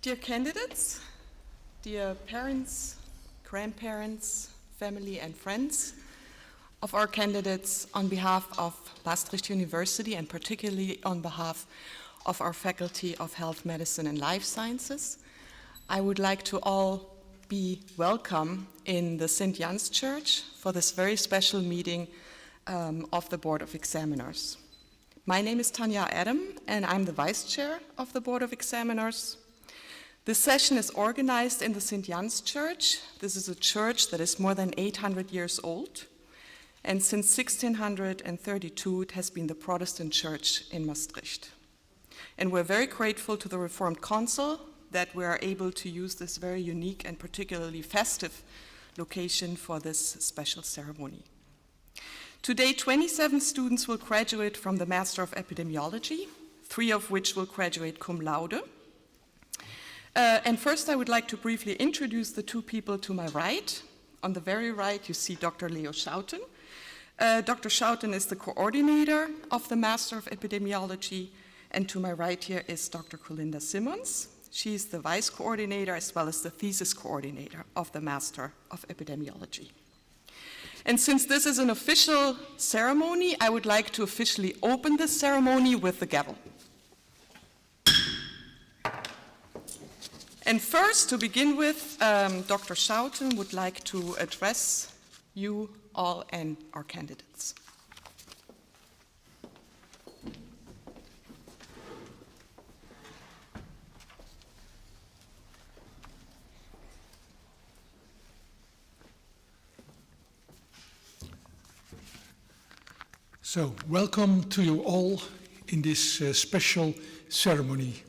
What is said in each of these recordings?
Dear candidates, dear parents, grandparents, family and friends of our candidates, on behalf of Maastricht University and particularly on behalf of our Faculty of Health, Medicine and Life Sciences, I would like to all be welcome in the St. Jan's Church for this very special meeting of the Board of Examiners. My name is Tanja Adam and I'm the Vice Chair of the Board of Examiners. This session is organized in the St. Jan's Church. This is a church that is more than 800 years old, and since 1632 it has been the Protestant church in Maastricht. And we're very grateful to the Reformed Council that we are able to use this very unique and particularly festive location for this special ceremony. Today, 27 students will graduate from the Master of Epidemiology, 3 of which will graduate cum laude. And first, I would like to briefly introduce the 2 people to my right. On the very right, you see Dr. Leo Schouten. Dr. Schouten is the coordinator of the Master of Epidemiology, and to my right here is Dr. Colinda Simmons. She's the vice coordinator as well as the thesis coordinator of the Master of Epidemiology. And since this is an official ceremony, I would like to officially open this ceremony with the gavel. And first, to begin with, Dr. Schouten would like to address you all and our candidates. So, welcome to you all in this special ceremony.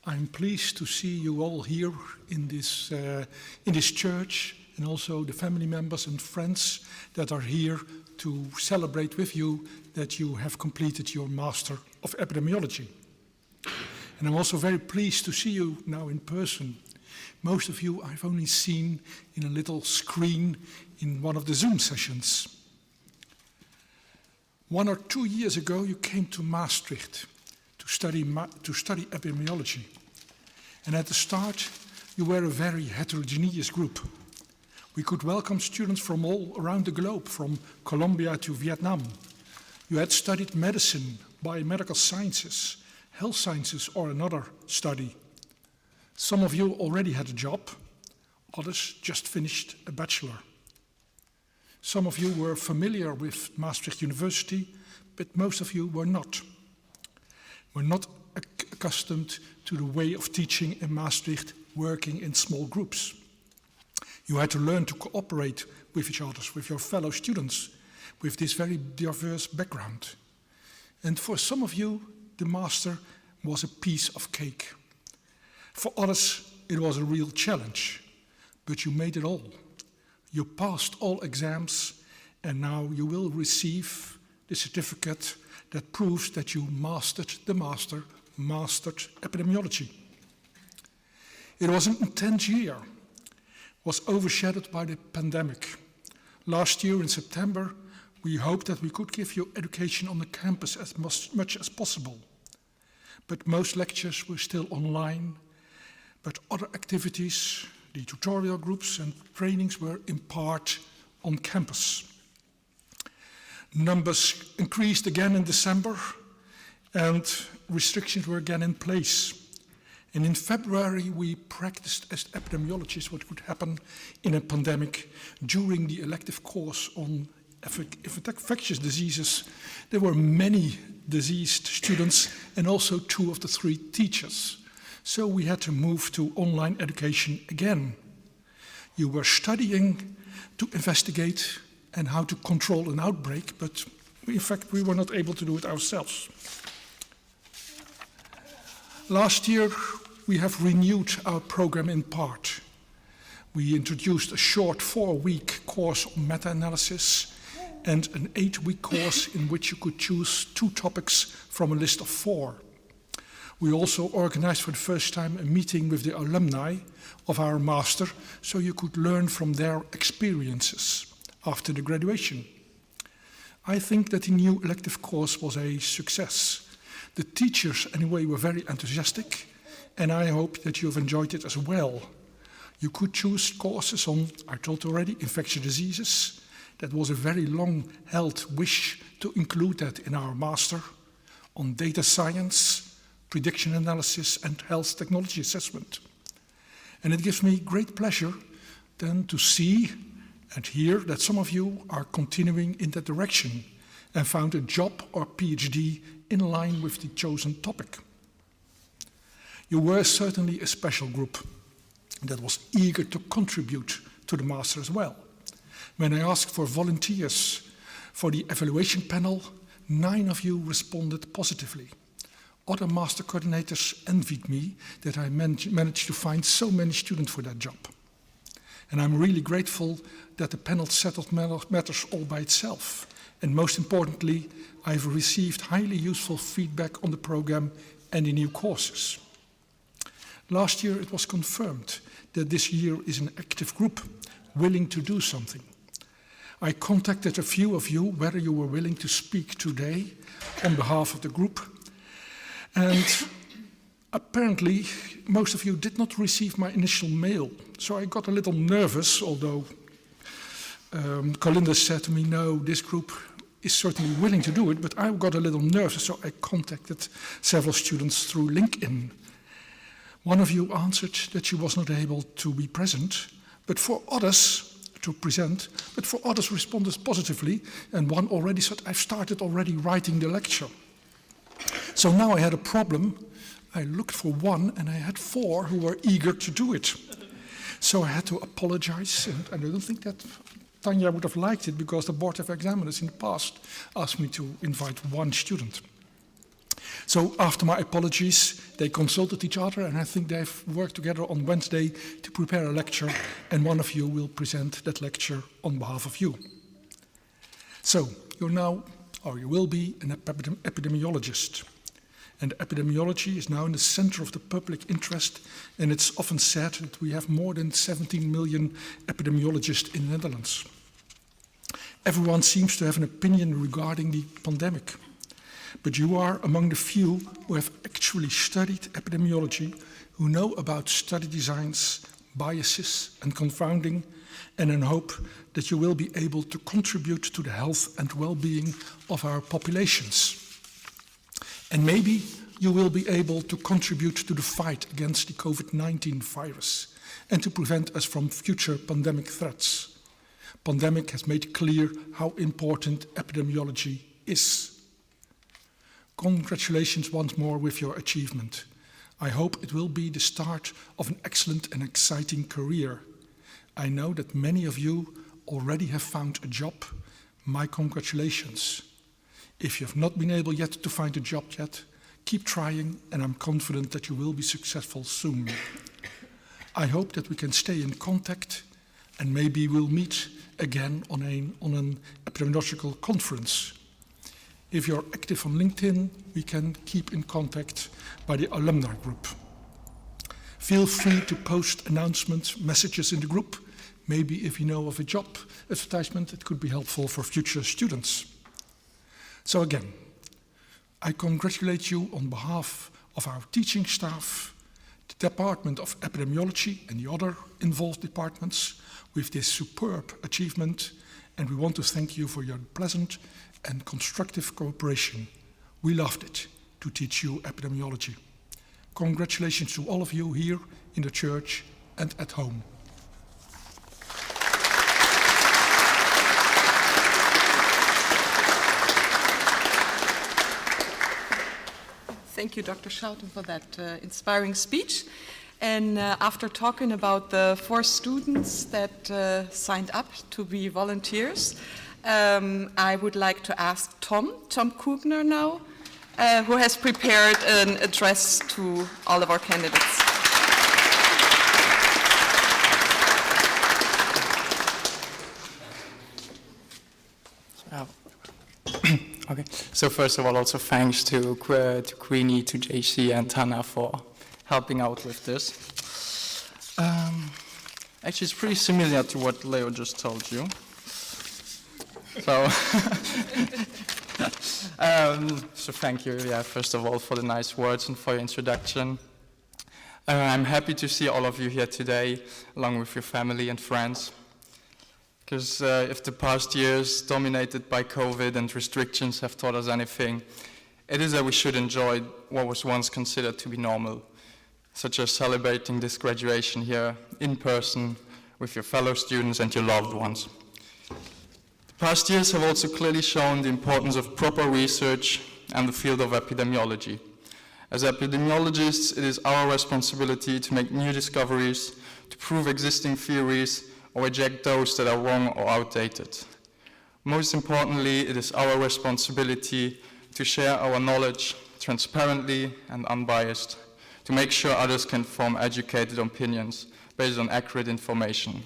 I'm pleased to see you all here in this church, and also the family members and friends that are here to celebrate with you that you have completed your Master of Epidemiology. And I'm also very pleased to see you now in person. Most of you I've only seen in a little screen in one of the Zoom sessions. 1 or 2 years ago, you came to Maastricht to study epidemiology. And at the start, you were a very heterogeneous group. We could welcome students from all around the globe, from Colombia to Vietnam. You had studied medicine, biomedical sciences, health sciences, or another study. Some of you already had a job, others just finished a bachelor. Some of you were familiar with Maastricht University, but most of you were not. Were not accustomed to the way of teaching in Maastricht, working in small groups. You had to learn to cooperate with each other, with your fellow students, with this very diverse background. And for some of you, the master was a piece of cake. For others, it was a real challenge, but you made it all. You passed all exams, and now you will receive the certificate that proves that you mastered epidemiology. It was an intense year, was overshadowed by the pandemic. Last year in September, we hoped that we could give you education on the campus as much as possible. But most lectures were still online, but other activities, the tutorial groups and trainings were in part on campus. Numbers increased again in December and restrictions were again in place. And in February, we practiced as epidemiologists what could happen in a pandemic. During the elective course on infectious diseases, there were many diseased students and also 2 of the 3 teachers. So we had to move to online education again. You were studying to investigate and how to control an outbreak, but in fact we were not able to do it ourselves. Last year we have renewed our program in part. We introduced a short 4-week course on meta-analysis and an 8-week course in which you could choose 2 topics from a list of 4. We also organized for the first time a meeting with the alumni of our master, so you could learn from their experiences after the graduation. I think that the new elective course was a success. The teachers, anyway, were very enthusiastic, and I hope that you have enjoyed it as well. You could choose courses on, I told already, infectious diseases. That was a very long-held wish to include that in our master, on data science, prediction analysis, and health technology assessment. And it gives me great pleasure then to see and hear that some of you are continuing in that direction and found a job or PhD in line with the chosen topic. You were certainly a special group that was eager to contribute to the master as well. When I asked for volunteers for the evaluation panel, 9 of you responded positively. Other master coordinators envied me that I managed to find so many students for that job. And I'm really grateful that the panel settled matters all by itself. And most importantly, I've received highly useful feedback on the program and the new courses. Last year it was confirmed that this year is an active group, willing to do something. I contacted a few of you whether you were willing to speak today on behalf of the group. And apparently, most of you did not receive my initial mail. So I got a little nervous, although Colinda said to me, no, this group is certainly willing to do it, but I got a little nervous, so I contacted several students through LinkedIn. One of you answered that she was not able to be present, but for others responded positively, and one already said, I've started already writing the lecture. So now I had a problem. I looked for one, and I had 4 who were eager to do it. So I had to apologize, and I don't think that Tanya would have liked it, because the Board of Examiners in the past asked me to invite 1 student. So after my apologies, they consulted each other, and I think they've worked together on Wednesday to prepare a lecture, and one of you will present that lecture on behalf of you. So you're now, or you will be, an epidemiologist. And epidemiology is now in the center of the public interest, and it's often said that we have more than 17 million epidemiologists in the Netherlands. Everyone seems to have an opinion regarding the pandemic, but you are among the few who have actually studied epidemiology, who know about study designs, biases, and confounding, and I hope that you will be able to contribute to the health and well-being of our populations. And maybe you will be able to contribute to the fight against the COVID-19 virus and to prevent us from future pandemic threats. Pandemic has made clear how important epidemiology is. Congratulations once more with your achievement. I hope it will be the start of an excellent and exciting career. I know that many of you already have found a job. My congratulations. If you have not been able yet to find a job yet, keep trying, and I'm confident that you will be successful soon. I hope that we can stay in contact, and maybe we'll meet again on an epidemiological conference. If you're active on LinkedIn, we can keep in contact by the alumni group. Feel free to post announcements, messages in the group. Maybe if you know of a job advertisement, it could be helpful for future students. So again, I congratulate you on behalf of our teaching staff, the Department of Epidemiology and the other involved departments with this superb achievement, and we want to thank you for your pleasant and constructive cooperation. We loved it to teach you epidemiology. Congratulations to all of you here in the church and at home. Thank you, Dr. Schouten, for that inspiring speech. And after talking about the 4 students that signed up to be volunteers, I would like to ask Tom Kubner now, who has prepared an address to all of our candidates. Okay, so first of all, also thanks to Queenie, to JC and Tana for helping out with this. Actually, it's pretty similar to what Leo just told you. So, so thank you, first of all, for the nice words and for your introduction. I'm happy to see all of you here today, along with your family and friends. Because if the past years, dominated by COVID and restrictions, have taught us anything, it is that we should enjoy what was once considered to be normal, such as celebrating this graduation here in person with your fellow students and your loved ones. The past years have also clearly shown the importance of proper research and the field of epidemiology. As epidemiologists, it is our responsibility to make new discoveries, to prove existing theories, or reject those that are wrong or outdated. Most importantly, it is our responsibility to share our knowledge transparently and unbiased, to make sure others can form educated opinions based on accurate information.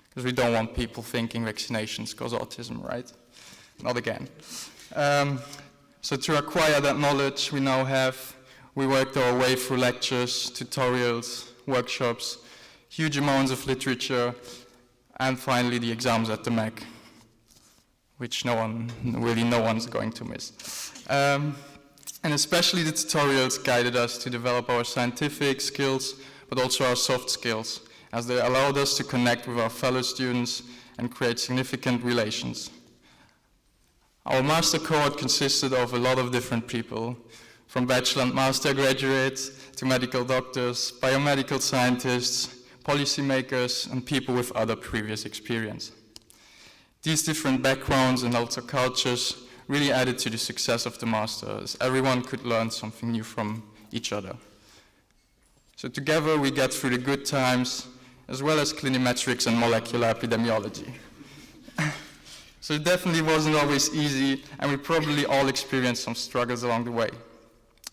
Because we don't want people thinking vaccinations cause autism, right? Not again. So to acquire that knowledge we worked our way through lectures, tutorials, workshops, huge amounts of literature, and finally the exams at the MEC, which no one's going to miss. And especially the tutorials guided us to develop our scientific skills, but also our soft skills, as they allowed us to connect with our fellow students and create significant relations. Our master cohort consisted of a lot of different people, from bachelor and master graduates to medical doctors, biomedical scientists, policymakers, and people with other previous experience. These different backgrounds and also cultures really added to the success of the master, as everyone could learn something new from each other. So together we get through the good times, as well as clinimetrics and molecular epidemiology. So it definitely wasn't always easy, and we probably all experienced some struggles along the way.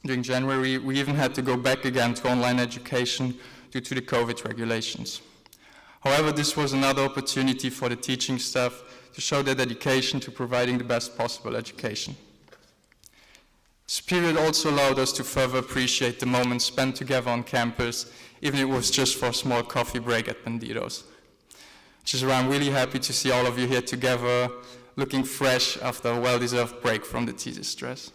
During January, we even had to go back again to online education due to the COVID regulations. However, this was another opportunity for the teaching staff to show their dedication to providing the best possible education. This period also allowed us to further appreciate the moments spent together on campus, even if it was just for a small coffee break at Bandidos. Which is why I'm really happy to see all of you here together, looking fresh after a well-deserved break from the thesis stress.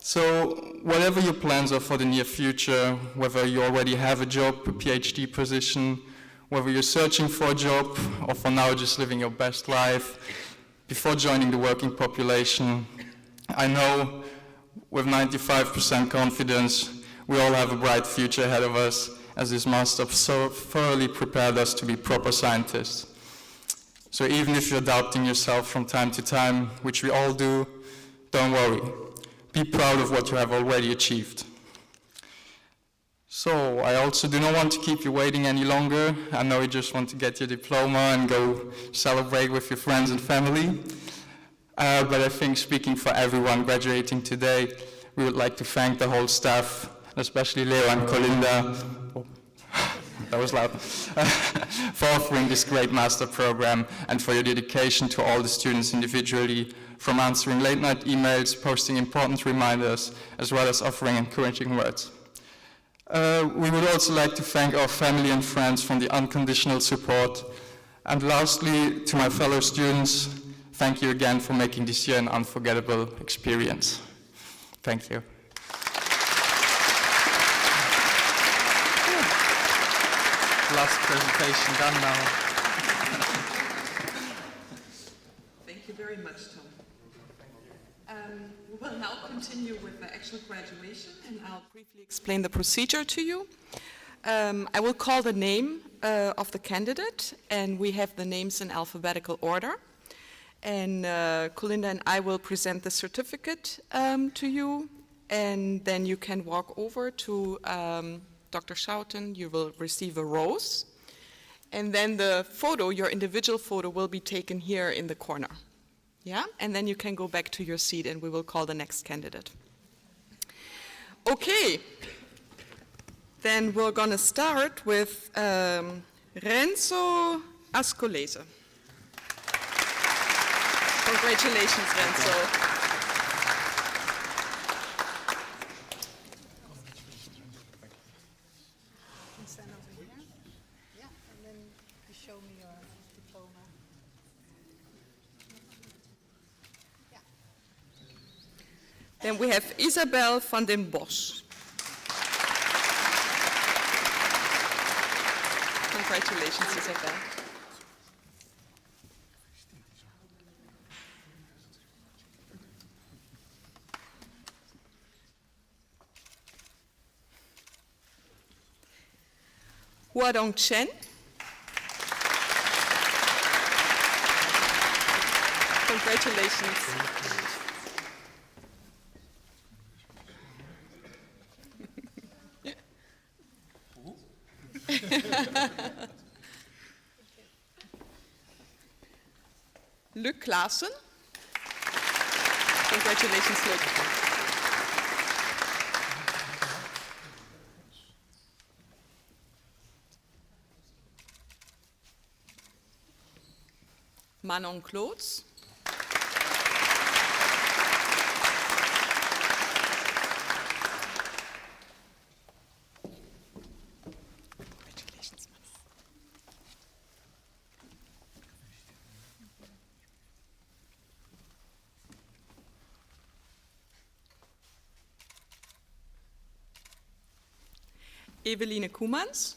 So whatever your plans are for the near future, whether you already have a job, a PhD position, whether you're searching for a job, or for now just living your best life, before joining the working population, I know with 95% confidence we all have a bright future ahead of us, as this master so thoroughly prepared us to be proper scientists. So even if you're doubting yourself from time to time, which we all do, don't worry. Be proud of what you have already achieved. So I also do not want to keep you waiting any longer. I know you just want to get your diploma and go celebrate with your friends and family. But I think speaking for everyone graduating today, we would like to thank the whole staff, especially Leo and Colinda, that was loud, for offering this great master program and for your dedication to all the students individually, from answering late night emails, posting important reminders, as well as offering encouraging words. We would also like to thank our family and friends for the unconditional support. And lastly, to my fellow students, thank you again for making this year an unforgettable experience. Thank you. Last presentation done now. Thank you very much, Tom. We will now continue with the actual graduation, and I'll briefly explain the procedure to you. I will call the name of the candidate, and we have the names in alphabetical order. And Colinda and I will present the certificate to you, and then you can walk over to Dr. Schouten. You will receive a rose, and then the photo, your individual photo, will be taken here in the corner. Yeah, and then you can go back to your seat, and we will call the next candidate. Okay, then we're gonna start with Renzo Ascolese. Congratulations, Renzo. Then we have Isabel van den Bosch. Congratulations, Isabel. Huadong Chen. Congratulations. Luc Klaassen. Congratulations, Luc. Manon Kloots. Congratulations, Manon. Eveline Koemans.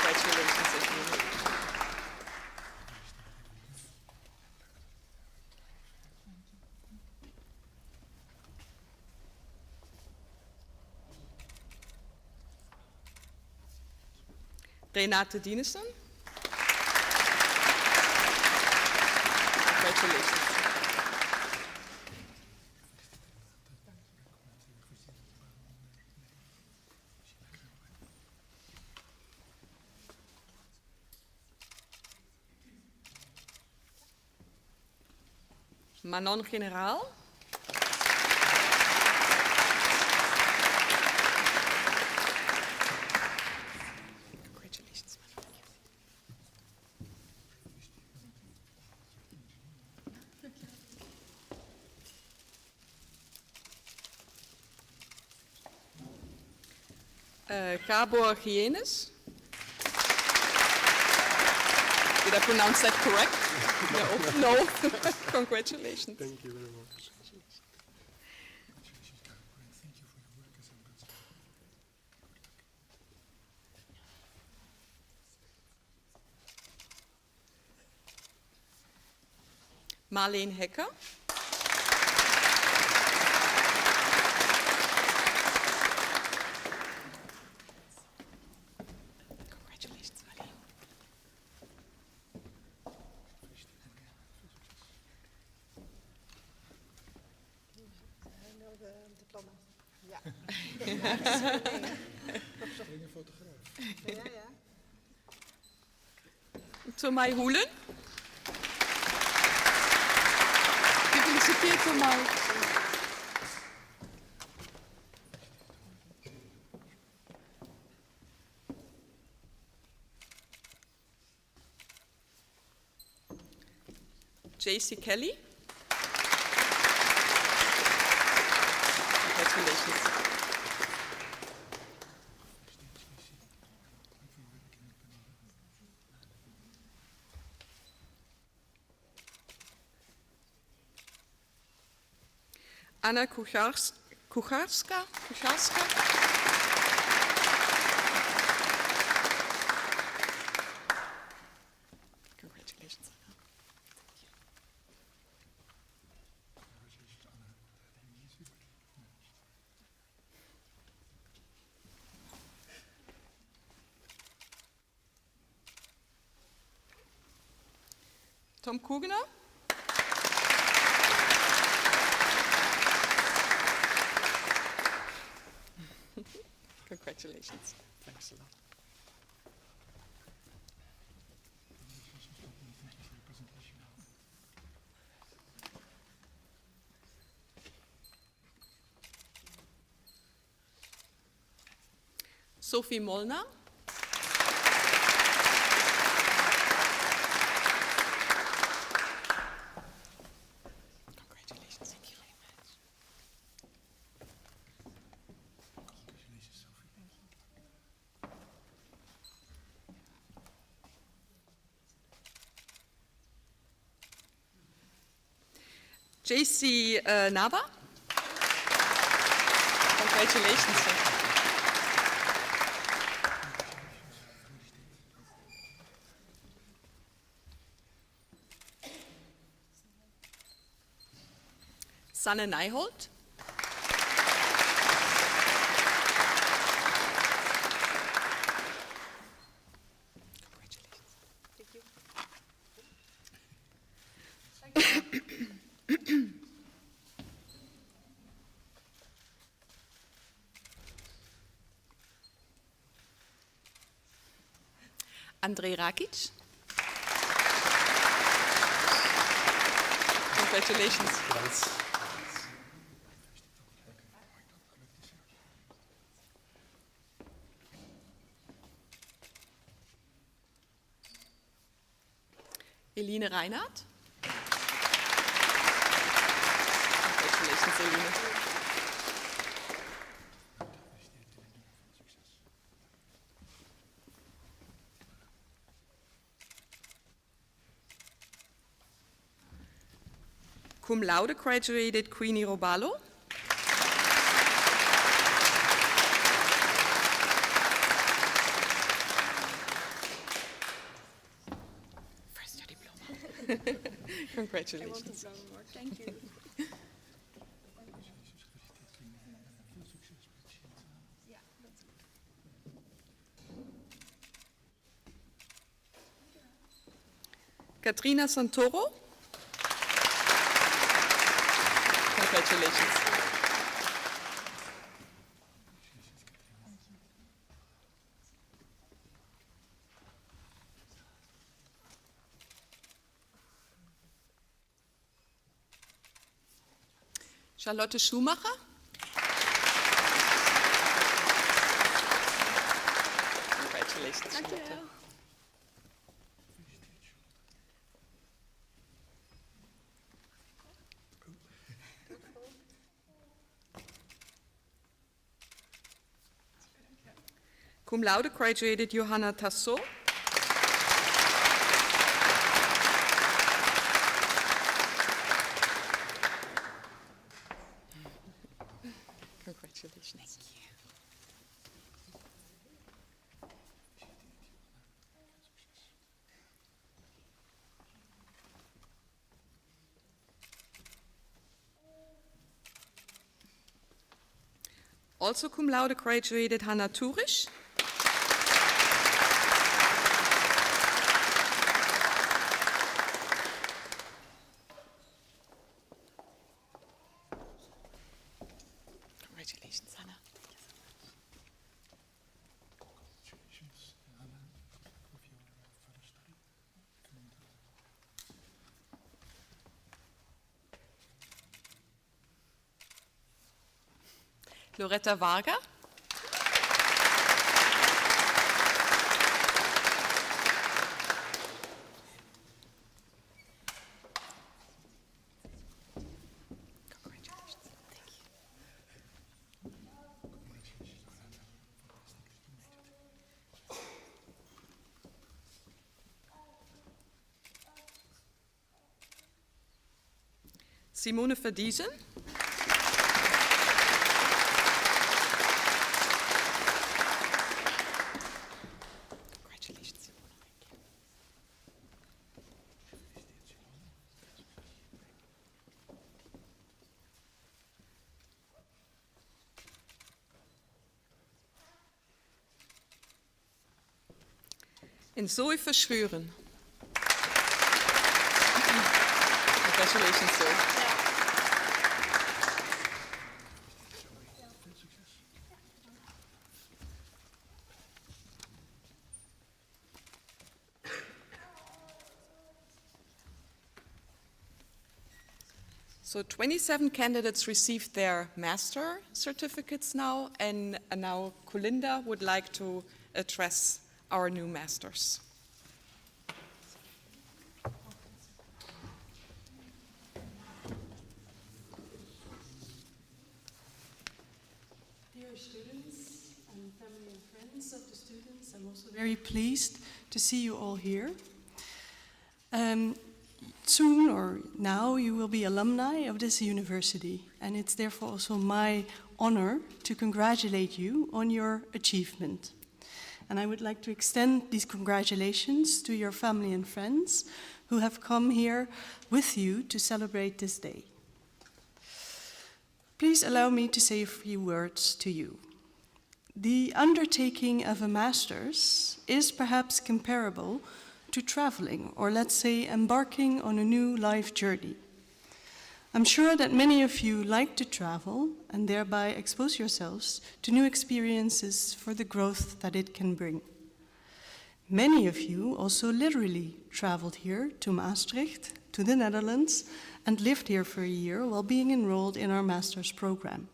Congratulations, Eveline. Renate Dienissen. Congratulations. Manon Generaal. Congratulations, Manon. Gabor Gienes. Did I pronounce that correct? No. Congratulations. Thank you very much. Marleen Hekker. Congratulations, Marleen. De diploma. Ja. Een fotograaf. Ja. Tomai Hoelen. Gefeliciteerd, Tomai. JC Kelly. Congratulations. Anna Kucharska. Congratulations, Anna. Tom Koegener. Congratulations. Thanks a lot. Sophie Molnar. Congratulations. Thank you very much. Congratulations, Sophie. JC Nava. Congratulations. Sir. Sanne Nijholt. André Rakic. Congratulations. Eline Reinhardt. Congratulations, Eline. Cum laude graduated Queenie Robalo. First year diploma. Congratulations. Thank you. Katrina Santoro. Congratulations. Charlotte Schumacher. Congratulations, Charlotte. Cum laude graduated Johanna Tasso. Congratulations. Thank you. Also cum laude graduated Hanna Turisch. Congratulations, Hanna. Loretta Varga. Congratulations. Thank you. Simone Verdiezen. Congratulations, Simone. Thank you. En Zoe Verschuren. Congratulations, Zoe. So 27 candidates received their master certificates now, and now Colinda would like to address our new masters. Dear students and family and friends of the students, I'm also very pleased to see you all here. Soon or now you will be alumni of this university, and it's therefore also my honor to congratulate you on your achievement. And I would like to extend these congratulations to your family and friends who have come here with you to celebrate this day. Please allow me to say a few words to you. The undertaking of a master's is perhaps comparable to traveling, or let's say embarking on a new life journey. I'm sure that many of you like to travel and thereby expose yourselves to new experiences for the growth that it can bring. Many of you also literally traveled here to Maastricht, to the Netherlands, and lived here for a year while being enrolled in our master's program.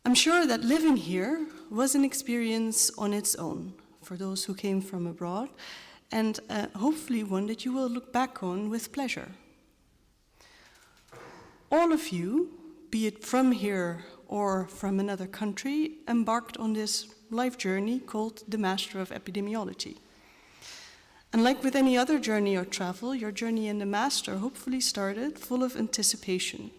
I'm sure that living here was an experience on its own for those who came from abroad, and hopefully one that you will look back on with pleasure. All of you, be it from here or from another country, embarked on this life journey called the Master of Epidemiology. And like with any other journey or travel, your journey in the Master hopefully started full of anticipation.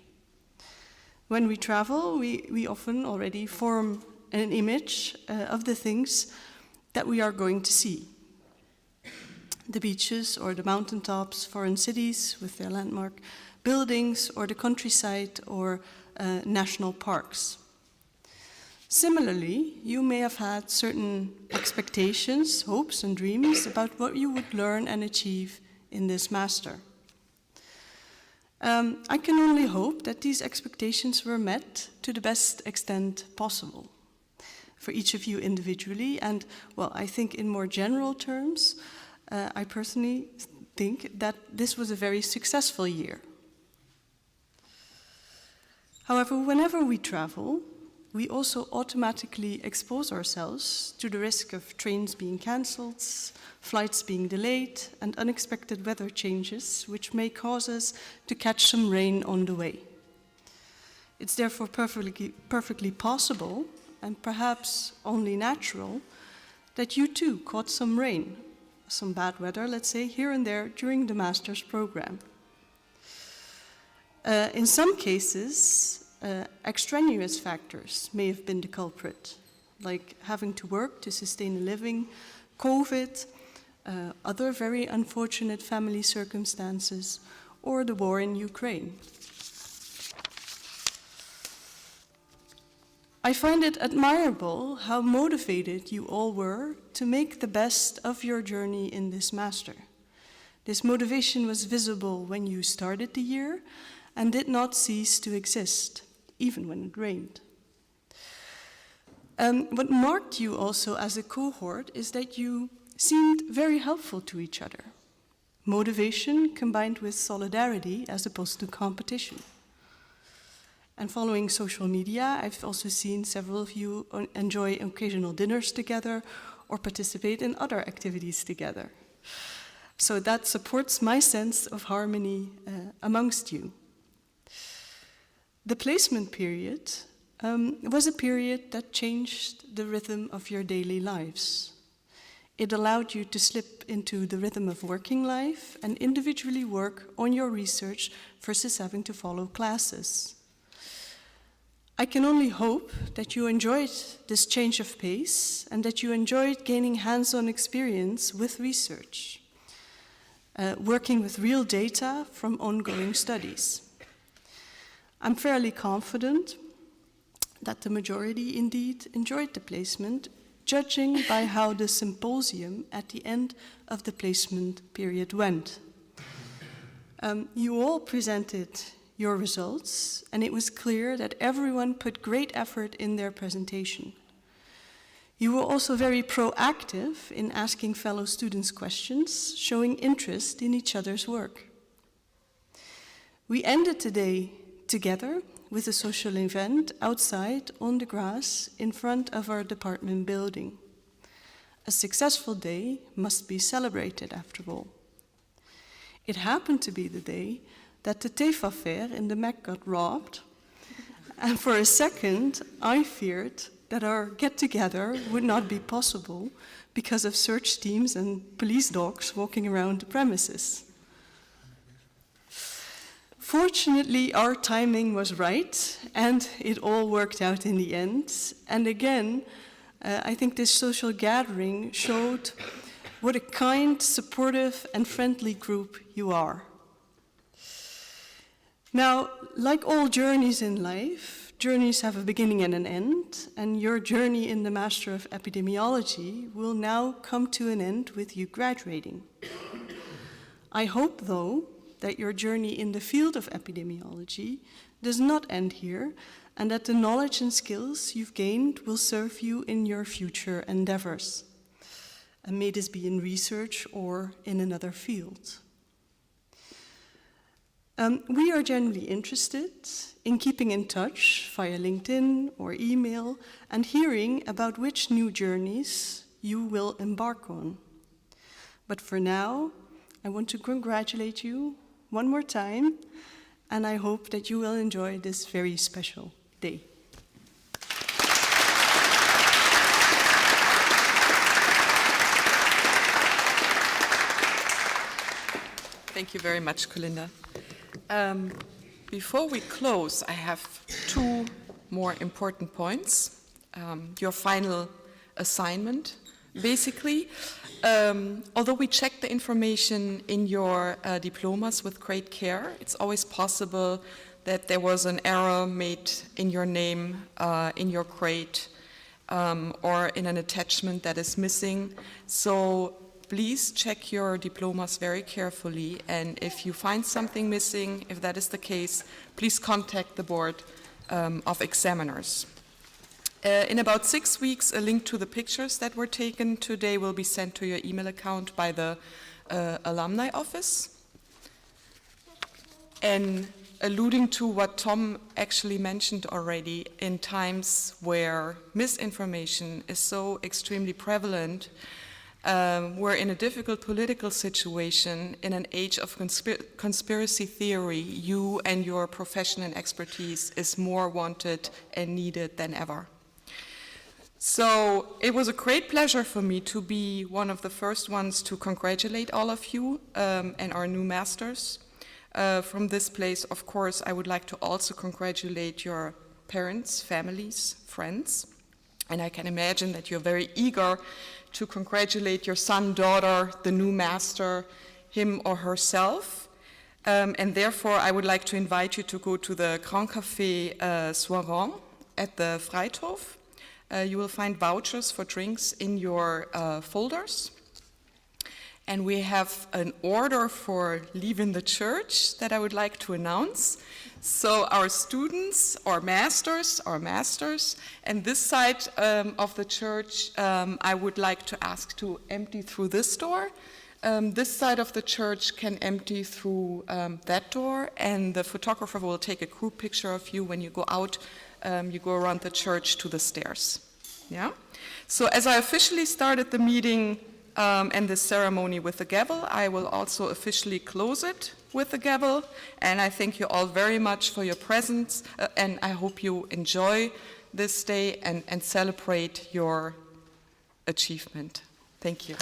When we travel, we often already form an image of the things that we are going to see. The beaches or the mountaintops, foreign cities with their landmark buildings, or the countryside or national parks. Similarly, you may have had certain expectations, hopes, and dreams about what you would learn and achieve in this master. I can only hope that these expectations were met to the best extent possible for each of you individually, and, well, I think in more general terms, I personally think that this was a very successful year. However, whenever we travel, we also automatically expose ourselves to the risk of trains being cancelled, flights being delayed, and unexpected weather changes, which may cause us to catch some rain on the way. It's therefore perfectly possible, and perhaps only natural, that you too caught some rain, some bad weather, let's say, here and there during the master's program. In some cases, extraneous factors may have been the culprit, like having to work to sustain a living, COVID, other very unfortunate family circumstances, or the war in Ukraine. I find it admirable how motivated you all were to make the best of your journey in this master. This motivation was visible when you started the year and did not cease to exist, even when it rained. What marked you also as a cohort is that you seemed very helpful to each other. Motivation combined with solidarity as opposed to competition. And following social media, I've also seen several of you enjoy occasional dinners together or participate in other activities together. So that supports my sense of harmony amongst you. The placement period was a period that changed the rhythm of your daily lives. It allowed you to slip into the rhythm of working life and individually work on your research versus having to follow classes. I can only hope that you enjoyed this change of pace and that you enjoyed gaining hands-on experience with research, working with real data from ongoing studies. I'm fairly confident that the majority indeed enjoyed the placement, judging by how the symposium at the end of the placement period went. You all presented your results, and it was clear that everyone put great effort in their presentation. You were also very proactive in asking fellow students questions, showing interest in each other's work. We ended the day together with a social event outside on the grass in front of our department building. A successful day must be celebrated after all. It happened to be the day that the TEFA fair in the MEC got robbed, and for a second I feared that our get-together would not be possible because of search teams and police dogs walking around the premises. Fortunately, our timing was right, and it all worked out in the end. And again, I think this social gathering showed what a kind, supportive, and friendly group you are. Now, like all journeys in life, journeys have a beginning and an end, and your journey in the Master of Epidemiology will now come to an end with you graduating. I hope, though, that your journey in the field of epidemiology does not end here, and that the knowledge and skills you've gained will serve you in your future endeavors. And may this be in research or in another field. We are generally interested in keeping in touch via LinkedIn or email and hearing about which new journeys you will embark on. But for now, I want to congratulate you one more time, and I hope that you will enjoy this very special day. Thank you very much, Colinda. Before we close, I have two more important points. Your final assignment, basically. Although we check the information in your diplomas with great care, it's always possible that there was an error made in your name, in your grade, or in an attachment that is missing. So please check your diplomas very carefully, and if you find something missing, if that is the case, please contact the Board of Examiners. In about 6 weeks, a link to the pictures that were taken today will be sent to your email account by the alumni office. And alluding to what Tom actually mentioned already, in times where misinformation is so extremely prevalent, we're in a difficult political situation. In an age of conspiracy theory, you and your profession and expertise is more wanted and needed than ever. So it was a great pleasure for me to be one of the first ones to congratulate all of you and our new masters. From this place, of course, I would like to also congratulate your parents, families, friends. And I can imagine that you're very eager to congratulate your son, daughter, the new master, him or herself. And therefore, I would like to invite you to go to the Grand Café Soirant at the Freithof. You will find vouchers for drinks in your folders. And we have an order for leaving the church that I would like to announce. So our students, our masters, and this side of the church, I would like to ask to empty through this door. This side of the church can empty through that door, and the photographer will take a group picture of you when you go out. You go around the church to the stairs. Yeah. So as I officially started the meeting and the ceremony with the gavel, I will also officially close it with the gavel, and I thank you all very much for your presence, and I hope you enjoy this day and celebrate your achievement. Thank you.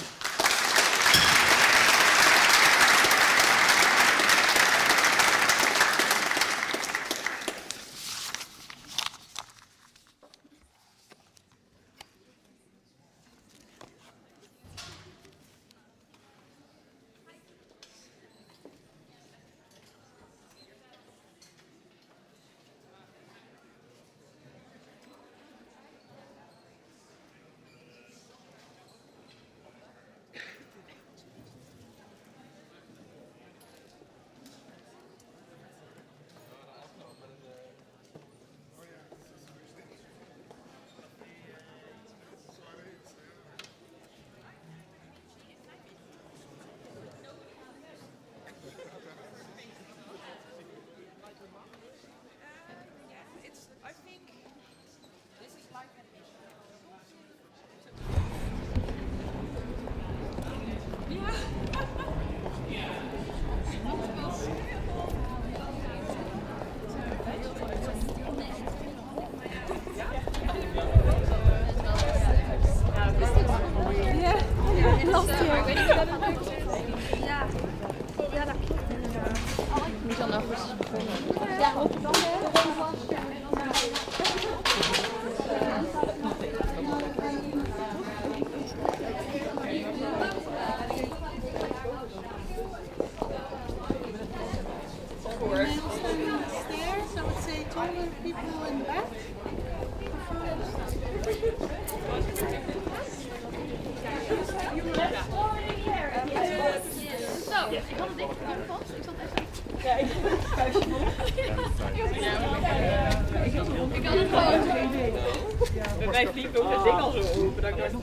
Bij mij vliegt ook dat ding al zo open dat ik dacht,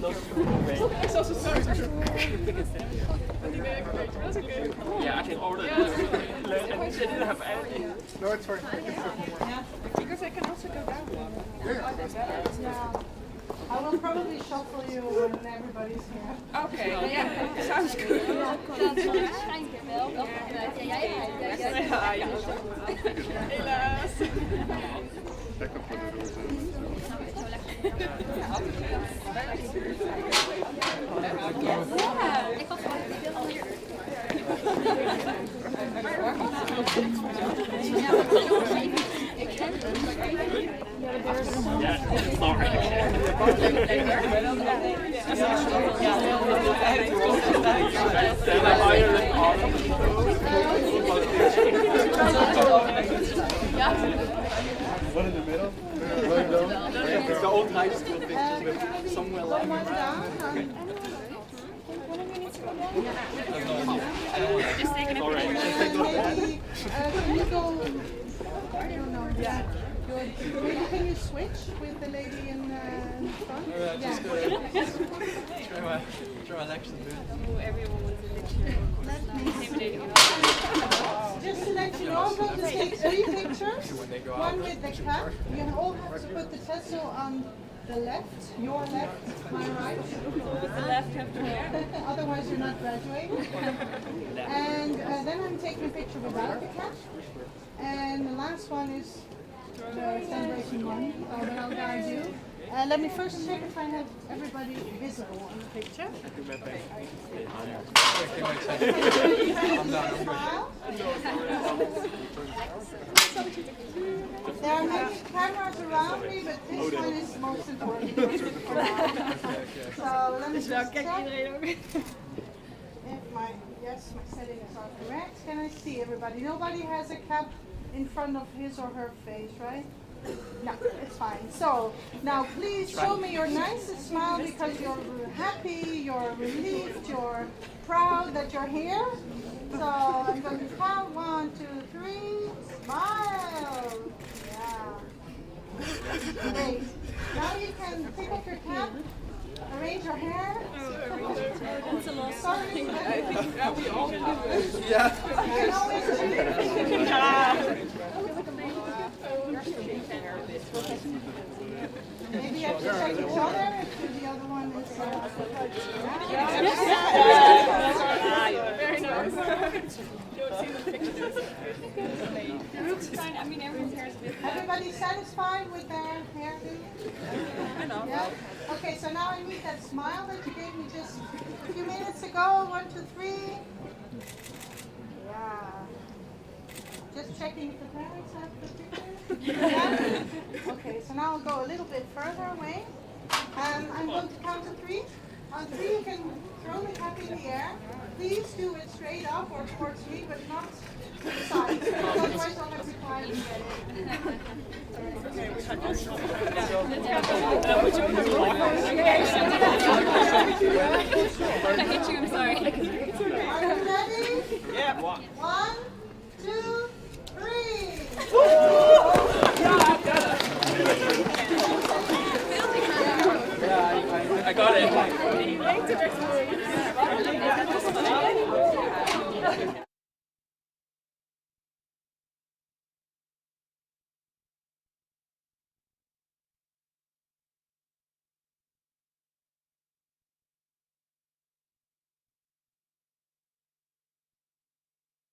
zoals een soort. Want die werkt een beetje, dat is oké. Ja, I can order and they didn't have any. No, it's fine. Because I can also go down. I will probably shuffle you when everybody's here. Okay, yeah, sounds good. Waarschijnlijk wel. Ja, Helaas. Ik had gewoon One in the middle. It's the old high school pictures with somewhere like Just taking a picture. Can you go? I don't know. Yeah. Maybe can you switch with the lady in front? just try my legs a bit. Everyone wants a picture. Just to let you know, I'm going to take 3 pictures. One with the cap. You all have to put the tassel on the left, your left, my right. The left have to Otherwise you're not graduating. And then I'm taking a picture without the cap. And the last one is the celebration one, so then I'll guide you. Let me first check if I have everybody visible on the picture. There are many cameras around me, but this one is most important. So let me just check if my settings are correct. Can I see everybody? Nobody has a cap in front of his or her face, right? No, it's fine. So now please show me your nicest smile because you're happy, you're relieved, you're proud that you're here. So I'm going to count 1, 2, 3. Smile. Yeah. Great. Now you can pick up your cap, arrange your hair. Sorry. I think we all do it. Yeah. You can always maybe you have to check each other if the other one is. Very nice. Don't see the pictures. The roof's fine. I mean, everyone's hair is good. Everybody satisfied with their hairdo? Yeah? Okay, so now I need that smile that you gave me just a few minutes ago. 1, 2, 3. Yeah. Just checking if the parents have the picture. Yeah? Okay, so now I'll go a little bit further away. I'm going to count to 3. On 3 you can throw the cap in the air. Please do it straight up or towards me, but not to the side. Otherwise I'll have to climb and get I hit you, I'm sorry. it. Are you ready? Yeah. 1, 2, 3. I got it. He linked it.